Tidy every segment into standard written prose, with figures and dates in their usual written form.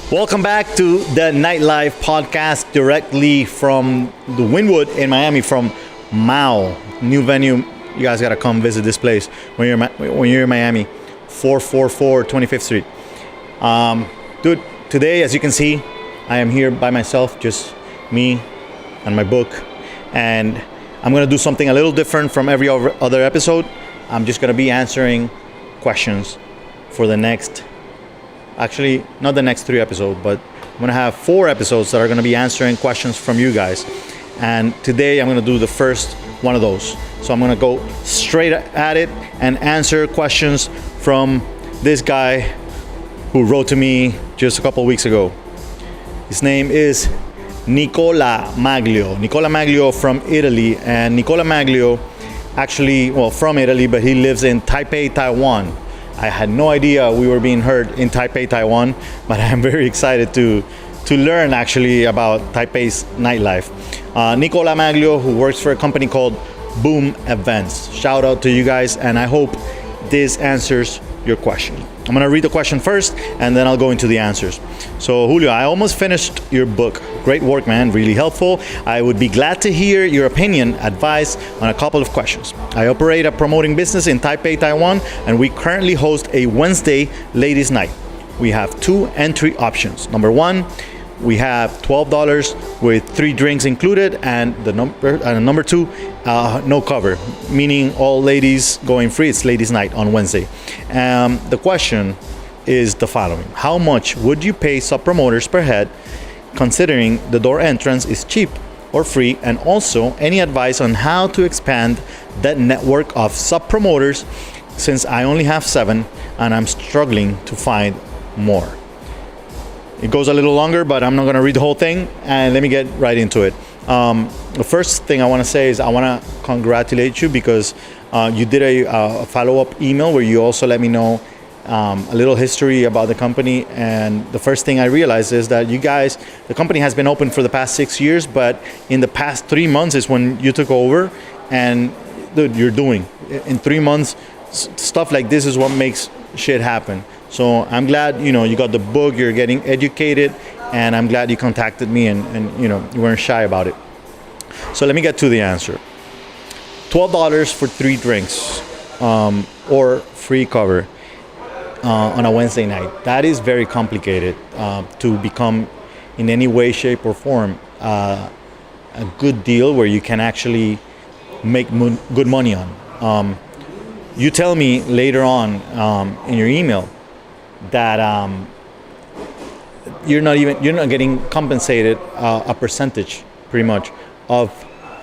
Welcome back to the Nightlife Podcast directly from the Wynwood in Miami, from Mao. New venue. You guys got to come visit this place when you're in Miami. 444 25th Street. Dude, today, as you can see, I am here by myself, just me and my book. And I'm going to do something a little different from every other episode. I'm just going to be answering questions for the next, actually not the next 3 episodes, but I'm going to have 4 episodes that are going to be answering questions from you guys. And today I'm going to do the first one of those. So I'm going to go straight at it and answer questions from this guy who wrote to me just a couple of weeks ago. His name is Nicola Maglio. Nicola Maglio from Italy. And Nicola Maglio actually, from Italy, but he lives in Taipei, Taiwan. I had no idea we were being heard in Taipei, Taiwan, but I'm very excited to learn actually about Taipei's nightlife. Nicola Maglio, who works for a company called Boom Events. Shout out to you guys, and I hope this answers your question. I'm gonna read the question first, and then I'll go into the answers. So Julio, I almost finished your book. Great work, man, really helpful. I would be glad to hear your opinion, advice on a couple of questions. I operate a promoting business in Taipei, Taiwan, and we currently host a Wednesday ladies night. We have 2 entry options. Number 1, we have $12 with 3 drinks included, and number 2, no cover, meaning all ladies going free. It's ladies night on Wednesday. The question is the following: how much would you pay subpromoters per head, considering the door entrance is cheap or free, and also any advice on how to expand that network of subpromoters, since I only have 7 and I'm struggling to find more. It goes a little longer, but I'm not going to read the whole thing, and let me get right into it. The first thing I want to say is I want to congratulate you because you did a follow-up email where you also let me know a little history about the company. And the first thing I realized is that you guys, the company has been open for the past 6 years, but in the past 3 months is when you took over, and dude, you're doing in 3 months stuff like this is what makes shit happen. So I'm glad, you got the book, you're getting educated, and I'm glad you contacted me and you weren't shy about it. So let me get to the answer. $12 for 3 drinks or free cover on a Wednesday night. That is very complicated to become in any way, shape, or form a good deal where you can actually make good money on. You tell me later on in your email that you're not getting compensated a percentage pretty much of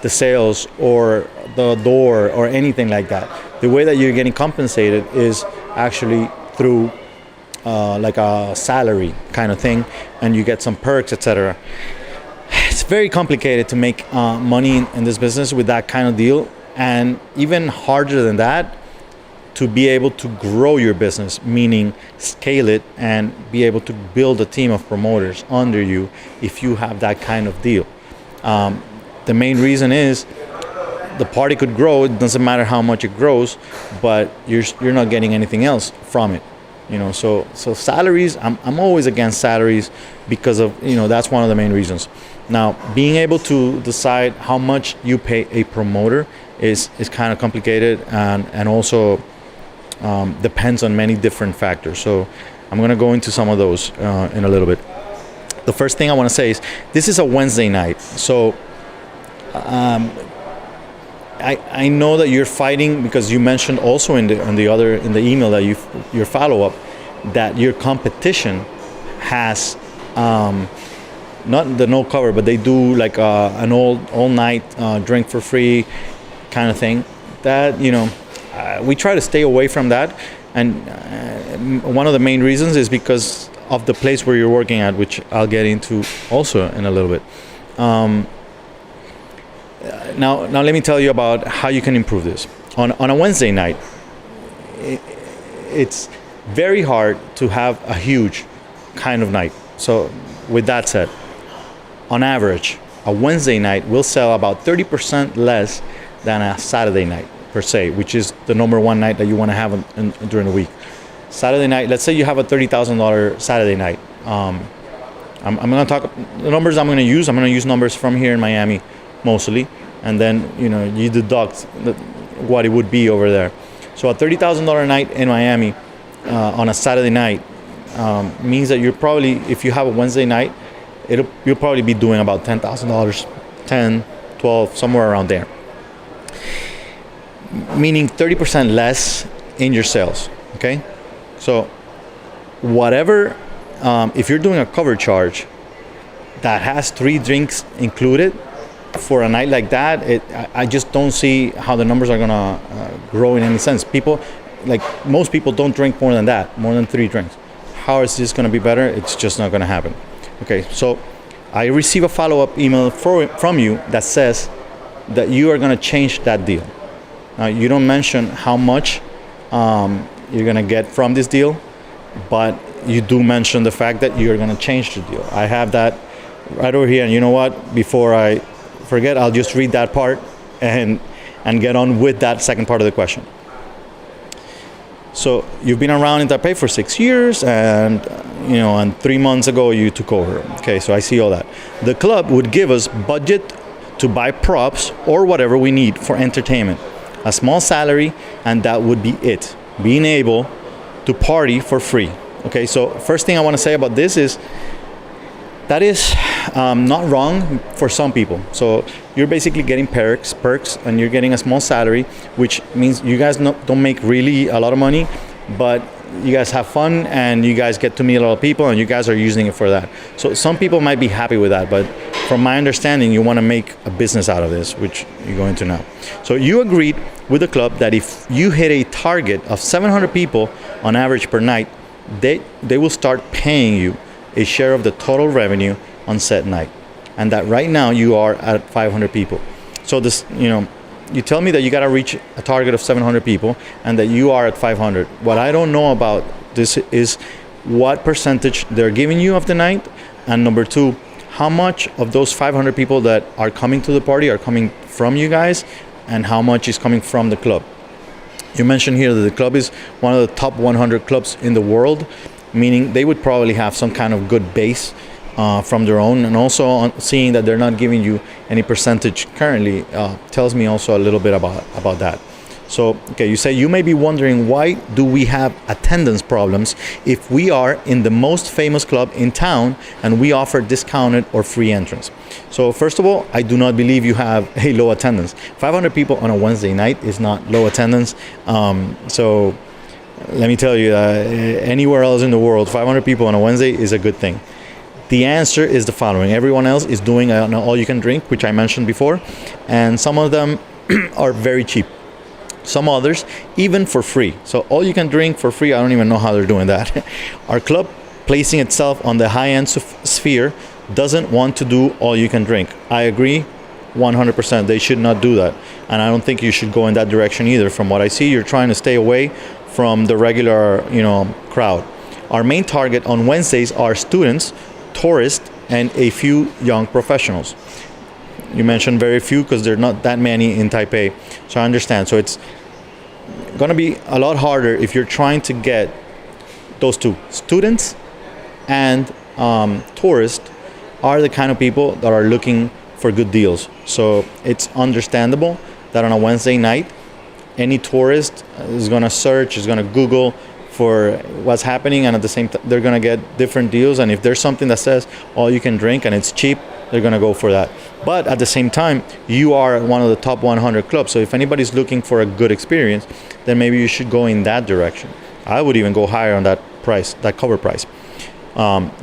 the sales or the door or anything like that. The way that you're getting compensated is actually through like a salary kind of thing, and you get some perks, etc. It's very complicated to make money in this business with that kind of deal, and even harder than that, to be able to grow your business, meaning scale it and be able to build a team of promoters under you if you have that kind of deal. The main reason is the party could grow. It doesn't matter how much it grows, but you're not getting anything else from it. So salaries, I'm always against salaries because of, that's one of the main reasons. Now, being able to decide how much you pay a promoter is kind of complicated, and also depends on many different factors. So I'm going to go into some of those in a little bit. The first thing I want to say is this is a Wednesday night. So I know that you're fighting because you mentioned also in the email that your follow-up that your competition has not the no cover, but they do like an all night drink for free kind of thing. That we try to stay away from that, and one of the main reasons is because of the place where you're working at, which I'll get into also in a little bit. Now let me tell you about how you can improve this. On a Wednesday night, it's very hard to have a huge kind of night. So with that said, on average, a Wednesday night will sell about 30% less than a Saturday night per se, which is the number one night that you want to have during the week. Saturday night, let's say you have a $30,000 Saturday night. I'm going to talk the numbers I'm going to use. I'm going to use numbers from here in Miami mostly, and then you deduct what it would be over there. So a $30,000 night in Miami on a Saturday night means that you're probably, if you have a Wednesday night, you'll probably be doing about $10,000, 10, 12, somewhere around there. Meaning 30% less in your sales. Okay, so whatever. If you're doing a cover charge that has 3 drinks included for a night like that, I just don't see how the numbers are gonna grow in any sense. Most people don't drink more than that, more than 3 drinks. How is this gonna be better? It's just not gonna happen. Okay, so I receive a follow-up email from you that says that you are gonna change that deal. Now, you don't mention how much you're gonna get from this deal, but you do mention the fact that you're going to change the deal. I have that right over here, and you know what? Before I forget, I'll just read that part and get on with that second part of the question. So you've been around in Taipei for 6 years, and 3 months ago you took over. Okay, so I see all that. The club would give us budget to buy props or whatever we need for entertainment, a small salary, and that would be it. Being able to party for free. Okay, so first thing I want to say about this is that is not wrong for some people. So you're basically getting perks, and you're getting a small salary, which means you guys don't make really a lot of money, but you guys have fun and you guys get to meet a lot of people and you guys are using it for that. So some people might be happy with that, but from my understanding, you want to make a business out of this, which you're going to now. So you agreed with the club that if you hit a target of 700 people on average per night, they will start paying you a share of the total revenue on said night, and that right now you are at 500 people. So this, you tell me that you got to reach a target of 700 people and that you are at 500. What I don't know about this is what percentage they're giving you of the night, and number 2, how much of those 500 people that are coming to the party are coming from you guys, and how much is coming from the club. You mentioned here that the club is one of the top 100 clubs in the world, meaning they would probably have some kind of good base from their own. And also seeing that they're not giving you any percentage currently tells me also a little bit about that. So, okay, you say you may be wondering, why do we have attendance problems if we are in the most famous club in town and we offer discounted or free entrance? So first of all, I do not believe you have a low attendance. 500 people on a Wednesday night is not low attendance. So let me tell you, anywhere else in the world, 500 people on a Wednesday is a good thing. The answer is the following. Everyone else is doing an all-you-can-drink, which I mentioned before, and some of them are very cheap. Some others, even for free. So all you can drink for free, I don't even know how they're doing that. Our club, placing itself on the high-end sphere, doesn't want to do all you can drink. I agree 100%. They should not do that. And I don't think you should go in that direction either. From what I see, you're trying to stay away from the regular, crowd. Our main target on Wednesdays are students, tourists, and a few young professionals. You mentioned very few because there are not that many in Taipei. So I understand. So it's going to be a lot harder if you're trying to get those two. Students and tourists are the kind of people that are looking for good deals. So it's understandable that on a Wednesday night, any tourist is going to search, is going to Google for what's happening, and at the same time, they're going to get different deals. And if there's something that says all you can drink and it's cheap, they're going to go for that. But at the same time, you are one of the top 100 clubs. So if anybody's looking for a good experience, then maybe you should go in that direction. I would even go higher on that price, that cover price.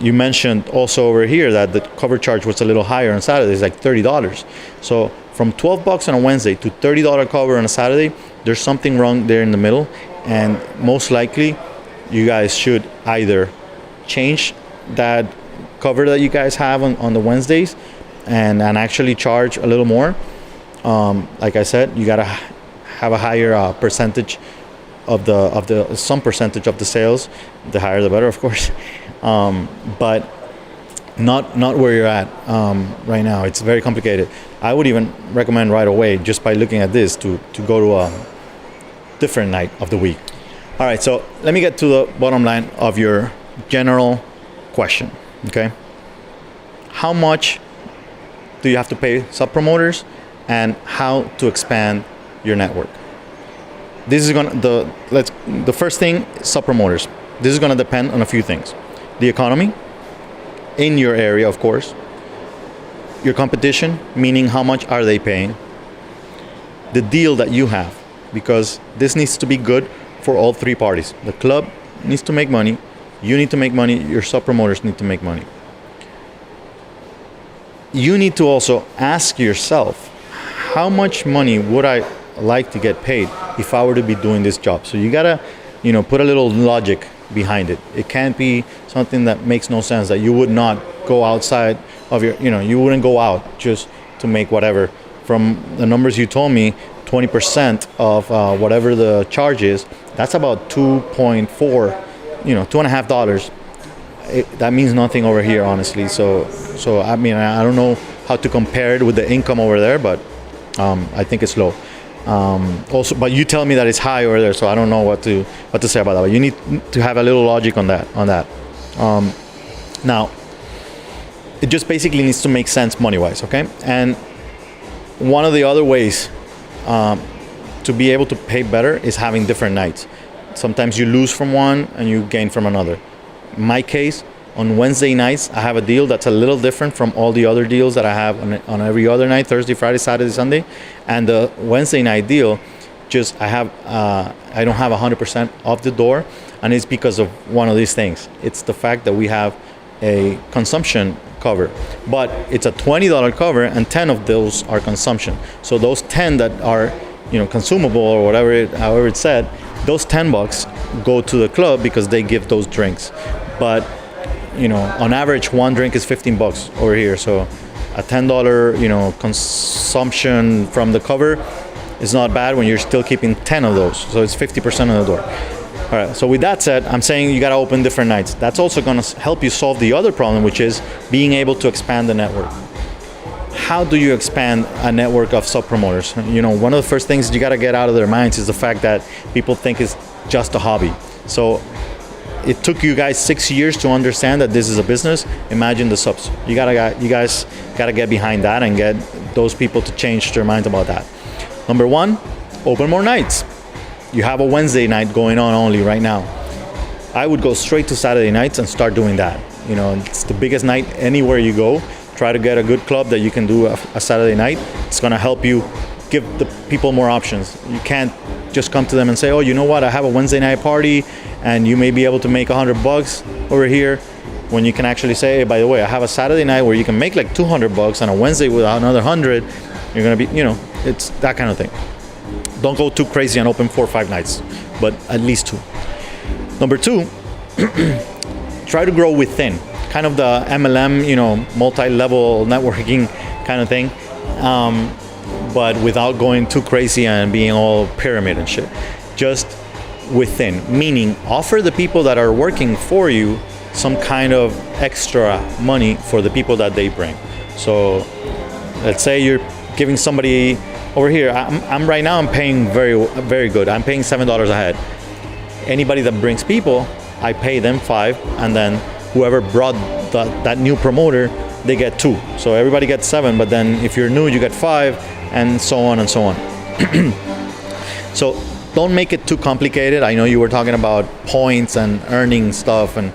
You mentioned also over here that the cover charge was a little higher on Saturdays, like $30. So from $12 on a Wednesday to $30 cover on a Saturday, there's something wrong there in the middle. And most likely, you guys should either change that cover that you guys have on the Wednesdays and actually charge a little more. Like I said, you gotta have a higher percentage of some percentage of the sales. The higher the better, of course. But not where you're at right now. It's very complicated. I would even recommend right away, just by looking at this, to go to a different night of the week. All right, so let me get to the bottom line of your general question. Okay, how much do you have to pay subpromoters, and how to expand your network. This is the first thing, subpromoters. This is gonna depend on a few things: the economy in your area, of course, your competition, meaning how much are they paying, the deal that you have, because this needs to be good for all three parties. The club needs to make money, you need to make money, your subpromoters need to make money. You need to also ask yourself, how much money would I like to get paid if I were to be doing this job? So you gotta, put a little logic behind it. It can't be something that makes no sense, that you would not go outside of your, you wouldn't go out just to make whatever. From the numbers you told me, 20% of whatever the charge is, that's about $2.4, $2.50. That means nothing over here, honestly. So I mean, I don't know how to compare it with the income over there, but I think it's low. Also, but you tell me that it's high over there, so I don't know what to say about that. But you need to have a little logic on that. Now, it just basically needs to make sense money-wise, okay? And one of the other ways to be able to pay better is having different nights. Sometimes you lose from one and you gain from another. In my case, on Wednesday nights, I have a deal that's a little different from all the other deals that I have on every other night, Thursday, Friday, Saturday, Sunday. And the Wednesday night deal, I don't have 100% off the door, and it's because of one of these things. It's the fact that we have a consumption cover, but it's a $20 cover, and 10 of those are consumption. So those 10 that are, consumable or whatever, however it's said, those $10 go to the club because they give those drinks. But on average, one drink is $15 over here. So a $10, consumption from the cover is not bad when you're still keeping 10 of those. So it's 50% of the door. All right. So with that said, I'm saying you got to open different nights. That's also going to help you solve the other problem, which is being able to expand the network. How do you expand a network of sub-promoters? One of the first things you got to get out of their minds is the fact that people think it's just a hobby. So it took you guys 6 years to understand that this is a business. Imagine the subs. You guys gotta get behind that and get those people to change their minds about that. Number one, open more nights. You have a Wednesday night going on only right now. I would go straight to Saturday nights and start doing that. It's the biggest night anywhere you go. Try to get a good club that you can do a Saturday night. It's gonna help you give the people more options. You can't just come to them and say, oh, you know what, I have a Wednesday night party and you may be able to make $100 over here, when you can actually say, hey, by the way, I have a Saturday night where you can make like $200, and a Wednesday with another 100, you're gonna be, it's that kind of thing. Don't go too crazy and open 4 or 5 nights, but at least 2. Number 2, try to grow within, kind of the MLM, multi-level networking kind of thing, but without going too crazy and being all pyramid and shit. Just within, meaning offer the people that are working for you some kind of extra money for the people that they bring. So let's say you're giving somebody over here, I'm right now, I'm paying very, very good. I'm paying $7 a head. Anybody that brings people, I pay them $5, and then whoever brought that new promoter, they get 2. So everybody gets 7, but then if you're new, you get 5, and so on and so on. So don't make it too complicated. I know you were talking about points and earning stuff, and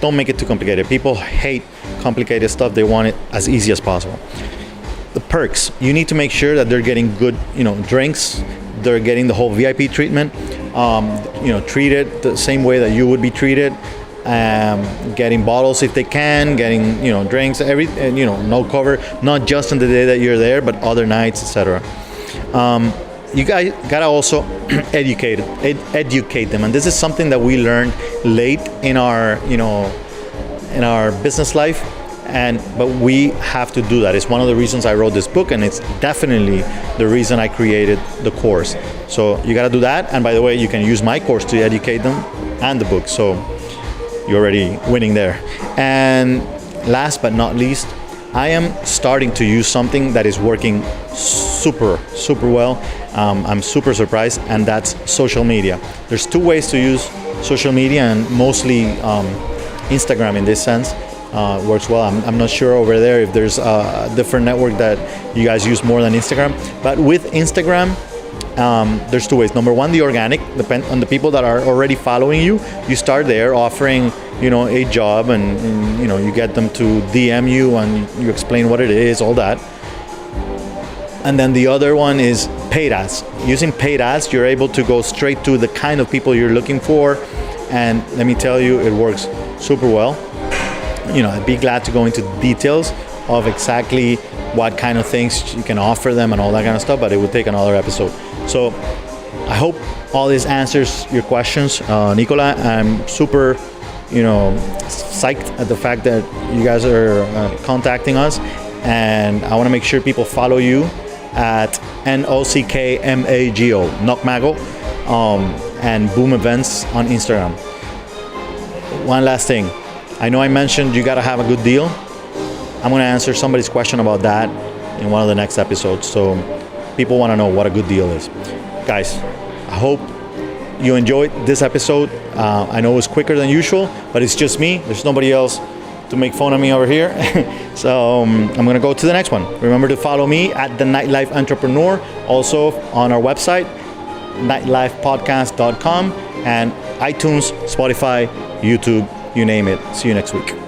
don't make it too complicated. People hate complicated stuff. They want it as easy as possible. The perks, you need to make sure that they're getting good, drinks. They're getting the whole VIP treatment, treated the same way that you would be treated. Getting bottles if they can, getting drinks, no cover, not just on the day that you're there, but other nights, etc. You guys gotta also educate them, and this is something that we learned late in our business life, but we have to do that. It's one of the reasons I wrote this book, and it's definitely the reason I created the course. So you gotta do that, and by the way, you can use my course to educate them and the book. So you're already winning there. And last but not least, I am starting to use something that is working super well. I'm super surprised, and that's social media. There's 2 ways to use social media, and mostly Instagram in this sense. works well. I'm not sure over there if there's a different network that you guys use more than Instagram. But with Instagram, there's two ways. Number one, the organic, depend on the people that are already following you. You start there offering, a job, and you get them to DM you, and you explain what it is, all that. And then the other one is paid ads. Using paid ads, you're able to go straight to the kind of people you're looking for. And let me tell you, it works super well. I'd be glad to go into details of exactly what kind of things you can offer them and all that kind of stuff, but it would take another episode. So I hope all this answers your questions, Nicola. I'm super, psyched at the fact that you guys are contacting us, and I want to make sure people follow you at NOCKMAGO, Knockmago, and Boom Events on Instagram. One last thing. I know I mentioned you got to have a good deal. I'm going to answer somebody's question about that in one of the next episodes. So people want to know what a good deal is. Guys, I hope you enjoyed this episode. I know it was quicker than usual, but it's just me. There's nobody else to make fun of me over here. So I'm going to go to the next one. Remember to follow me at The Nightlife Entrepreneur. Also on our website, nightlifepodcast.com, and iTunes, Spotify, YouTube, you name it. See you next week.